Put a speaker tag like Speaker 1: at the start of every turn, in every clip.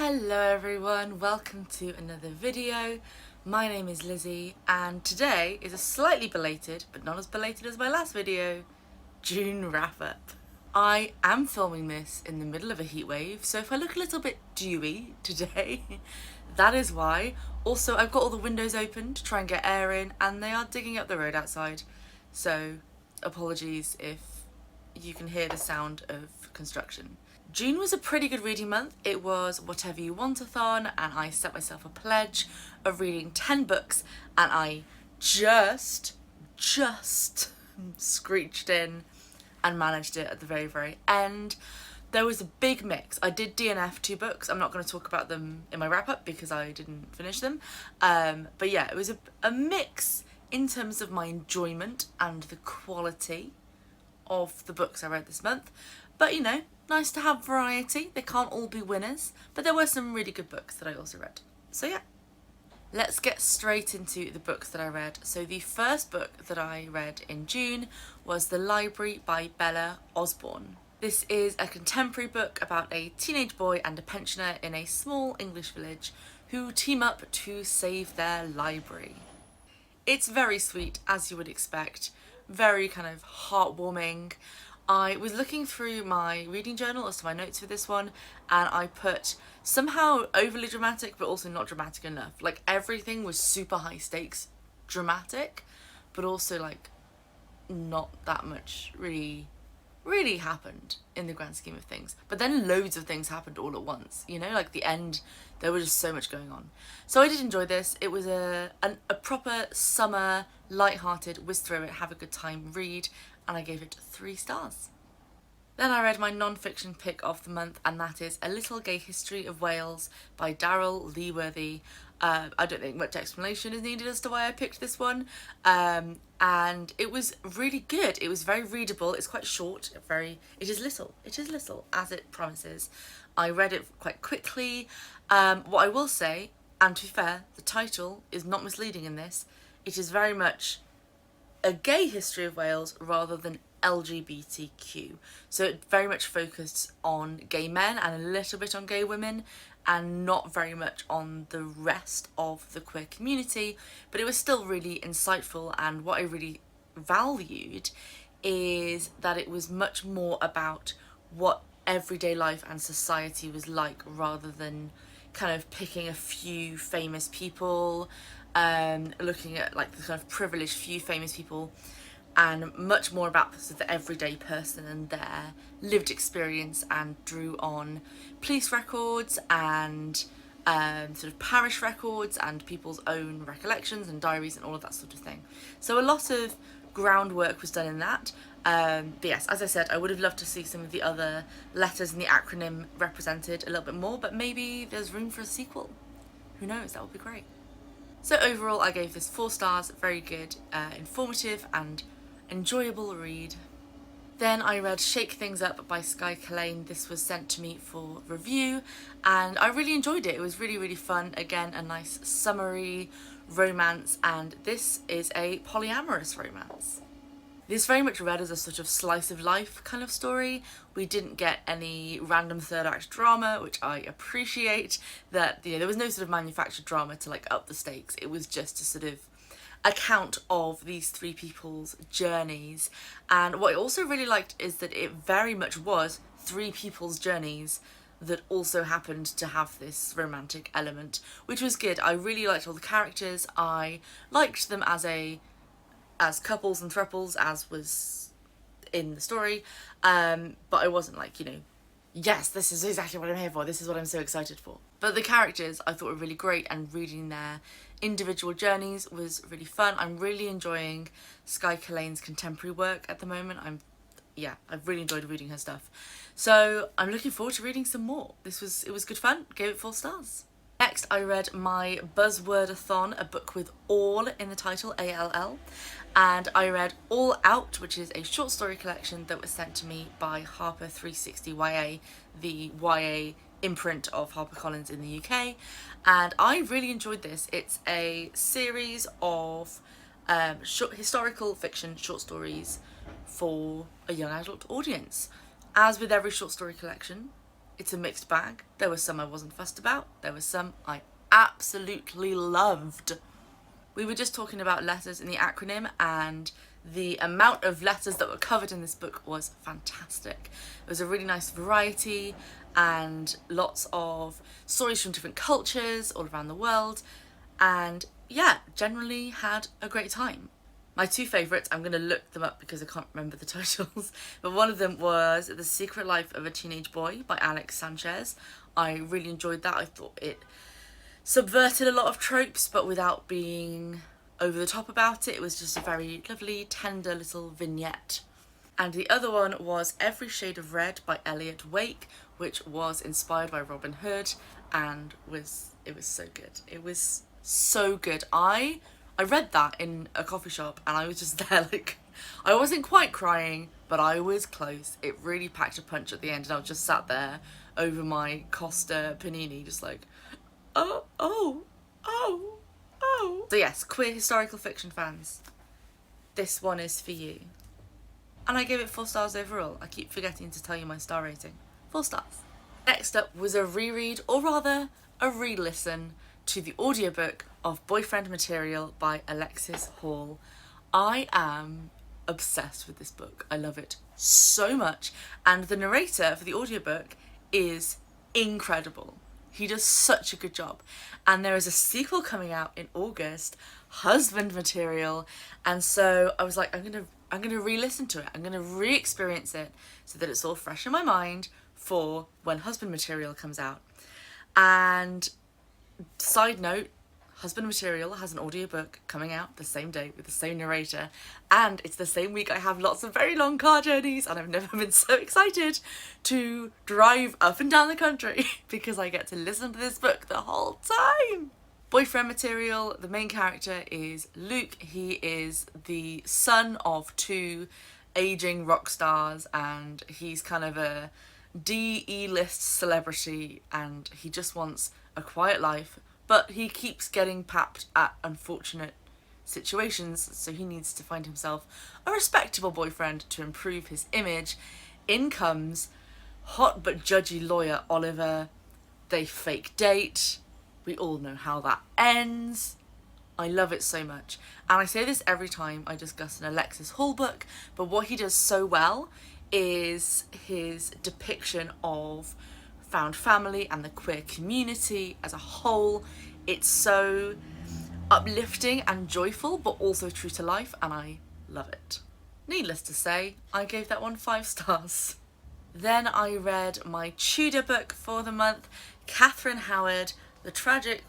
Speaker 1: Hello everyone, welcome to another video. My name is Lizzie and today is a slightly belated, but not as belated as my last video, June wrap up. I am filming this in the middle of a heatwave, so if I look a little bit dewy today, that is why. Also, I've got all the windows open to try and get air in and they are digging up the road outside, so apologies if you can hear the sound of construction. June was a pretty good reading month. It was whatever-you-want-a-thon and I set myself a pledge of reading 10 books and I just screeched in and managed it at the very end. There was a big mix. I did DNF 2 books. I'm not going to talk about them in my wrap-up because I didn't finish them. But yeah, it was a mix in terms of my enjoyment and the quality of the books I read this month. But you know, nice to have variety. They can't all be winners, but there were some really good books that I also read. So yeah, let's get straight into the books that I read. So the first book that I read in June was The Library by Bella Osborne. This is a contemporary book about a teenage boy and a pensioner in a small English village who team up to save their library. It's very sweet, as you would expect, very kind of heartwarming. I was looking through my reading journal as to my notes for this one and I put somehow overly dramatic but also not dramatic enough. Like everything was super high stakes dramatic, but also like not that much really happened in the grand scheme of things. But then loads of things happened all at once, you know, like the end, there was just so much going on. So I did enjoy this. It was a proper summer, light-hearted, whiz through it, have a good time read, and I gave it 3 stars. Then I read my non-fiction pick of the month, and that is A Little Gay History of Wales by Daryl Leeworthy. I don't think much explanation is needed as to why I picked this one, and it was really good. It was very readable. It's quite short. It is little as it promises. I read it quite quickly. What I will say, and to be fair, the title is not misleading in this. It is very much a gay history of Wales rather than LGBTQ. So it very much focused on gay men and a little bit on gay women and not very much on the rest of the queer community, but it was still really insightful. And what I really valued is that it was much more about what everyday life and society was like rather than kind of picking a few famous people, looking at like the kind of privileged few famous people, and much more about the everyday person and their lived experience, and drew on police records and sort of parish records and people's own recollections and diaries and all of that sort of thing. So a lot of groundwork was done in that. But yes, as I said, I would have loved to see some of the other letters in the acronym represented a little bit more, but maybe there's room for a sequel. Who knows, that would be great. So overall I gave this 4 stars, very good, informative and enjoyable read. Then I read Shake Things Up by Skye Kalane. This was sent to me for review and I really enjoyed it. It was really fun. Again, a nice summery romance, and this is a polyamorous romance. This very much read as a sort of slice of life kind of story. We didn't get any random third act drama, which I appreciate. That, you know, there was no sort of manufactured drama to like up the stakes. It was just a sort of account of these 3 people's journeys. And what I also really liked is that it very much was 3 people's journeys that also happened to have this romantic element, which was good. I really liked all the characters. I liked them as couples and thruples, as was in the story, but I wasn't like, you know, yes, this is exactly what I'm here for, this is what I'm so excited for. But the characters I thought were really great, and reading their individual journeys was really fun. I'm really enjoying Skye Kalane's contemporary work at the moment. I've really enjoyed reading her stuff. So I'm looking forward to reading some more. It was good fun, gave it 4 stars. Next, I read my Buzzword-a-thon, a book with all in the title, A-L-L, and I read All Out, which is a short story collection that was sent to me by Harper 360 YA, the YA imprint of HarperCollins in the UK, and I really enjoyed this. It's a series of short historical fiction short stories for a young adult audience. As with every short story collection, it's a mixed bag. There were some I wasn't fussed about. There were some I absolutely loved. We were just talking about letters in the acronym, and the amount of letters that were covered in this book was fantastic. It was a really nice variety and lots of stories from different cultures all around the world, and yeah, generally had a great time. My two favourites, I'm going to look them up because I can't remember the titles, but one of them was The Secret Life of a Teenage Boy by Alex Sanchez. I really enjoyed that. I thought it subverted a lot of tropes, but without being over the top about it. It was just a very lovely, tender little vignette. And the other one was Every Shade of Red by Elliot Wake, which was inspired by Robin Hood, and it was so good. It was so good. I read that in a coffee shop and I was just there like, I wasn't quite crying, but I was close. It really packed a punch at the end, and I was just sat there over my Costa panini just like, oh. So yes, queer historical fiction fans, this one is for you. And I gave it 4 stars overall. I keep forgetting to tell you my star rating. 4 stars. Next up was a reread, or rather a re-listen, to the audiobook of Boyfriend Material by Alexis Hall. I am obsessed with this book. I love it so much, and the narrator for the audiobook is incredible. He does such a good job. And there is a sequel coming out in August, Husband Material, and so I was like, I'm gonna re-listen to it. I'm gonna re-experience it so that it's all fresh in my mind for when Husband Material comes out. And side note, Husband Material has an audiobook coming out the same day with the same narrator, and it's the same week I have lots of very long car journeys, and I've never been so excited to drive up and down the country because I get to listen to this book the whole time. Boyfriend Material, the main character is Luke. He is the son of 2 aging rock stars, and he's kind of a D-E-list celebrity, and he just wants a quiet life, but he keeps getting papped at unfortunate situations, so he needs to find himself a respectable boyfriend to improve his image. In comes hot but judgy lawyer Oliver. They fake date. We all know how that ends. I love it so much. And I say this every time I discuss an Alexis Hall book, but what he does so well is his depiction of found family and the queer community as a whole. It's so uplifting and joyful, but also true to life, and I love it. Needless to say, I gave that one 5 stars. Then I read my Tudor book for the month, Catherine Howard, The Tragic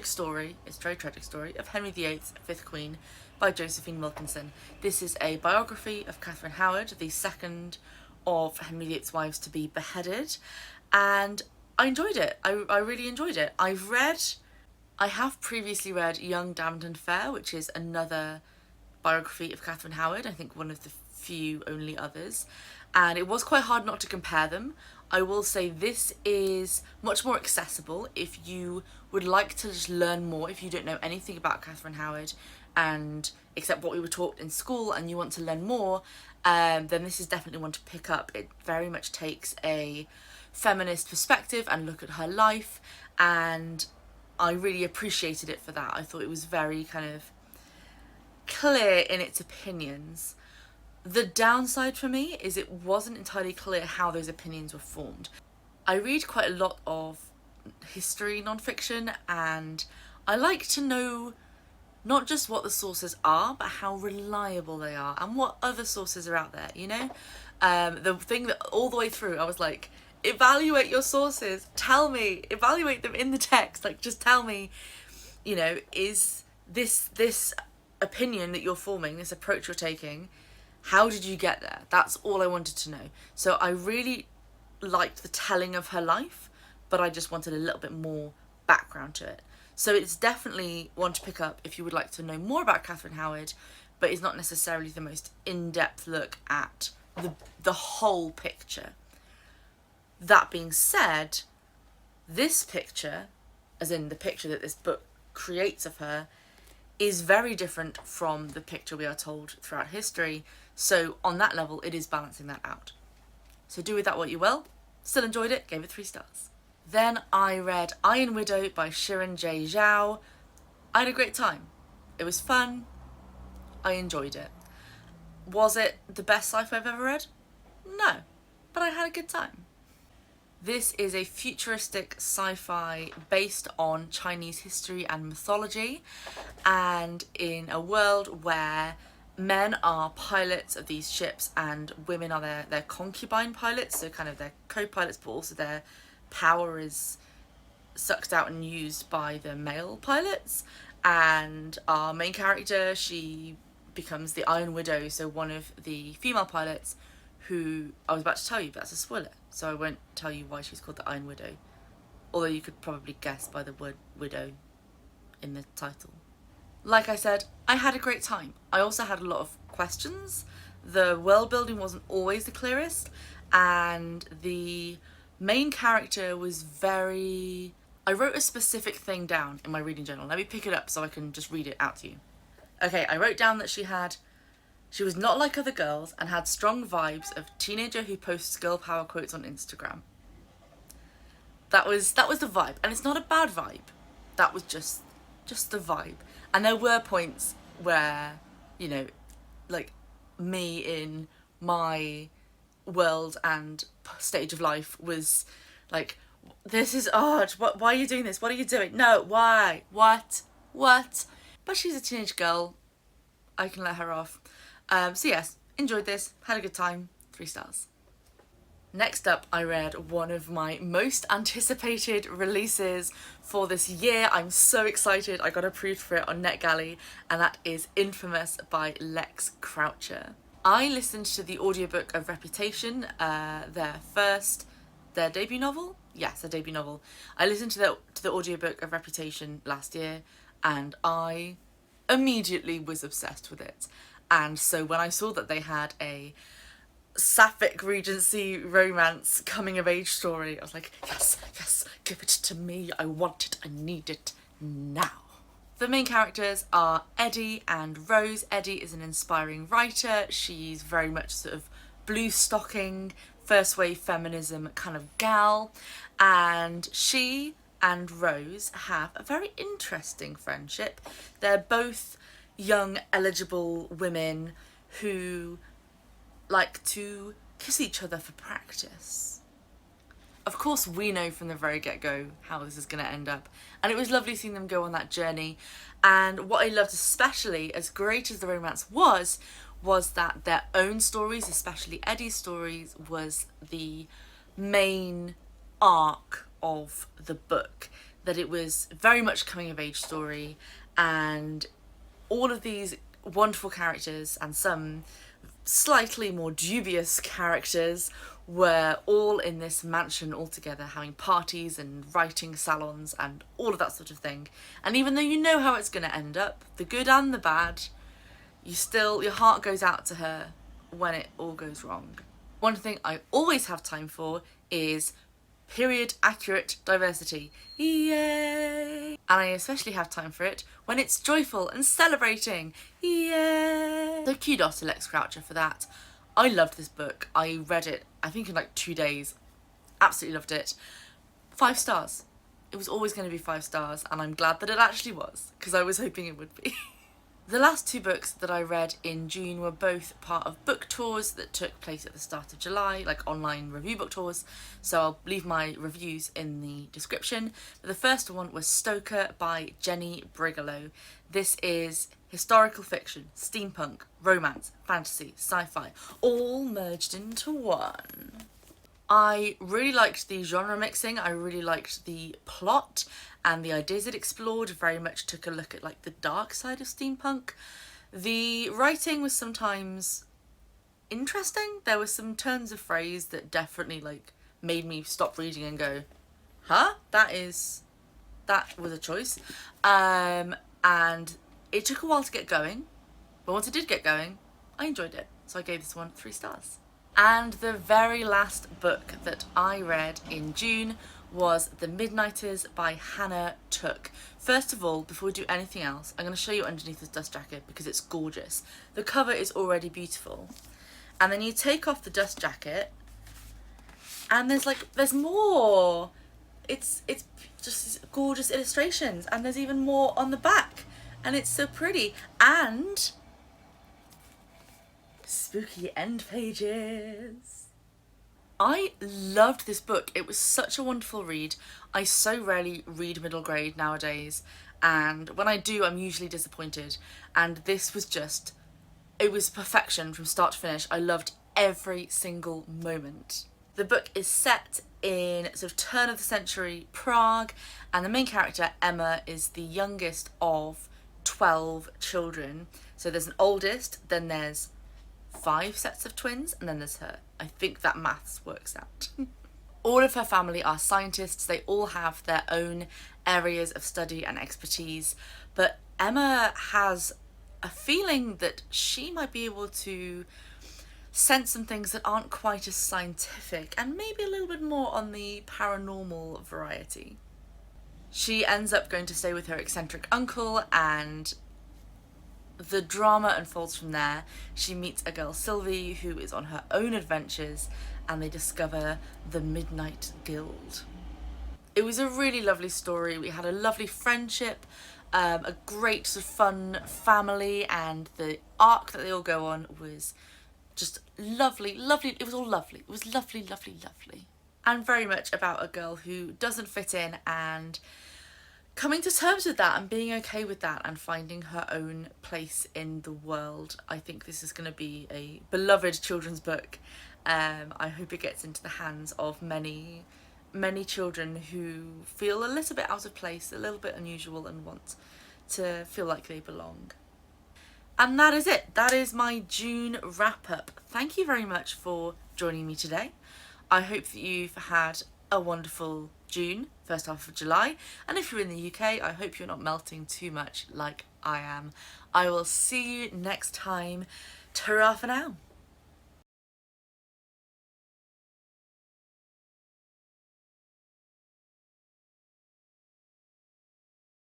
Speaker 1: Story, it's a very tragic story, of Henry VIII's 5th Queen by Josephine Wilkinson. This is a biography of Catherine Howard, the second of Henry VIII's wives to be beheaded, and I enjoyed it. I really enjoyed it. I have previously read Young, Damned and Fair, which is another biography of Catherine Howard, I think one of the few only others, and it was quite hard not to compare them. I will say this is much more accessible if you would like to just learn more, if you don't know anything about Catherine Howard and except what we were taught in school and you want to learn more, then this is definitely one to pick up. It very much takes a feminist perspective and look at her life, and I really appreciated it for that. I thought it was very kind of clear in its opinions. The downside for me is it wasn't entirely clear how those opinions were formed. I read quite a lot of history nonfiction, and I like to know not just what the sources are, but how reliable they are and what other sources are out there, you know? The thing that all the way through I was like, evaluate your sources, tell me, evaluate them in the text, like just tell me, you know, is this opinion that you're forming, this approach you're taking, how did you get there? That's all I wanted to know. So I really liked the telling of her life, but I just wanted a little bit more background to it. So it's definitely one to pick up if you would like to know more about Catherine Howard, but it's not necessarily the most in-depth look at the whole picture. That being said, this picture, as in the picture that this book creates of her, is very different from the picture we are told throughout history. So on that level, it is balancing that out. So do with that what you will. Still enjoyed it, gave it 3 stars. Then I read Iron Widow by Shirin J. Zhao. I had a great time. It was fun. I enjoyed it. Was it the best sci-fi I've ever read? No, but I had a good time. This is a futuristic sci-fi based on Chinese history and mythology, and in a world where men are pilots of these ships and women are their concubine pilots, so kind of their co-pilots, but also their power is sucked out and used by the male pilots. And our main character, she becomes the Iron Widow, so one of the female pilots who I was about to tell you, but that's a spoiler, so I won't tell you why she's called the Iron Widow, although you could probably guess by the word widow in the title. Like I said, I had a great time. I also had a lot of questions. The world building wasn't always the clearest, and the main character was very... I wrote a specific thing down in my reading journal. Let me pick it up so I can just read it out to you. Okay, I wrote down that she was not like other girls and had strong vibes of teenager who posts girl power quotes on Instagram. That was the vibe, and it's not a bad vibe. That was just the vibe. And there were points where, you know, like me in my world and stage of life was like, this is odd. Why are you doing this? What are you doing? No, why? What? But she's a teenage girl. I can let her off. So yes, enjoyed this, had a good time, 3 stars. Next up, I read one of my most anticipated releases for this year. I'm so excited. I got approved for it on NetGalley, and that is Infamous by Lex Croucher. I listened to the audiobook of Reputation, their debut novel? Yes, their debut novel. I listened to the audiobook of Reputation last year, and I immediately was obsessed with it. And so when I saw that they had a sapphic Regency romance coming of age story, I was like, yes, give it to me. I want it, I need it now. The main characters are Eddie and Rose. Eddie is an inspiring writer. She's very much sort of blue stocking, first wave feminism kind of gal, and she and Rose have a very interesting friendship. They're both young, eligible women who like to kiss each other for practice. Of course, we know from the very get-go how this is going to end up, and it was lovely seeing them go on that journey. And what I loved especially, as great as the romance was that their own stories, especially Eddie's stories, was the main arc of the book. That it was very much coming of age story, and all of these wonderful characters and some slightly more dubious characters were all in this mansion all together, having parties and writing salons and all of that sort of thing. And even though you know how it's going to end up, the good and the bad, your heart goes out to her when it all goes wrong. One thing I always have time for is period accurate diversity. Yay! And I especially have time for it when it's joyful and celebrating. Yay! So kudos to Lex Croucher for that. I loved this book. I read it, I think, in like 2 days. Absolutely loved it. 5 stars. It was always going to be 5 stars, and I'm glad that it actually was, because I was hoping it would be. The last 2 books that I read in June were both part of book tours that took place at the start of July, like online review book tours, so I'll leave my reviews in the description. But the first one was Stoker by Jenny Brigalow. This is historical fiction, steampunk, romance, fantasy, sci-fi, all merged into one. I really liked the genre mixing, I really liked the plot, and the ideas it explored very much took a look at like the dark side of steampunk. The writing was sometimes interesting. There were some turns of phrase that definitely like made me stop reading and go, huh? That was a choice. And it took a while to get going, but once it did get going, I enjoyed it. So I gave this one 3 stars. And the very last book that I read in June was The Midnighters by Hannah Took. First of all, before we do anything else, I'm going to show you underneath this dust jacket because it's gorgeous. The cover is already beautiful. And then you take off the dust jacket And there's more. It's just gorgeous illustrations, and there's even more on the back, and it's so pretty. And spooky end pages. I loved this book. It was such a wonderful read. I so rarely read middle grade nowadays, and when I do, I'm usually disappointed. And this was just, it was perfection from start to finish. I loved every single moment. The book is set in sort of turn of the century Prague, and the main character, Emma, is the youngest of 12 children. So there's an oldest, then there's 5 sets of twins, and then there's her. I think that maths works out. All of her family are scientists. They all have their own areas of study and expertise, but Emma has a feeling that she might be able to sense some things that aren't quite as scientific, and maybe a little bit more on the paranormal variety. She ends up going to stay with her eccentric uncle, and the drama unfolds from there. She meets a girl, Sylvie, who is on her own adventures, and they discover the Midnight Guild. It was a really lovely story. We had a lovely friendship, a great sort of fun family, and the arc that they all go on was just lovely. It was all lovely. It was lovely. And very much about a girl who doesn't fit in and coming to terms with that and being okay with that and finding her own place in the world. I think this is going to be a beloved children's book. I hope it gets into the hands of many children who feel a little bit out of place, a little bit unusual, and want to feel like they belong. And that is it. That is my June wrap up. Thank you very much for joining me today. I hope that you've had a wonderful June, first half of July. And if you're in the UK, I hope you're not melting too much like I am. I will see you next time. Ta-ra for now.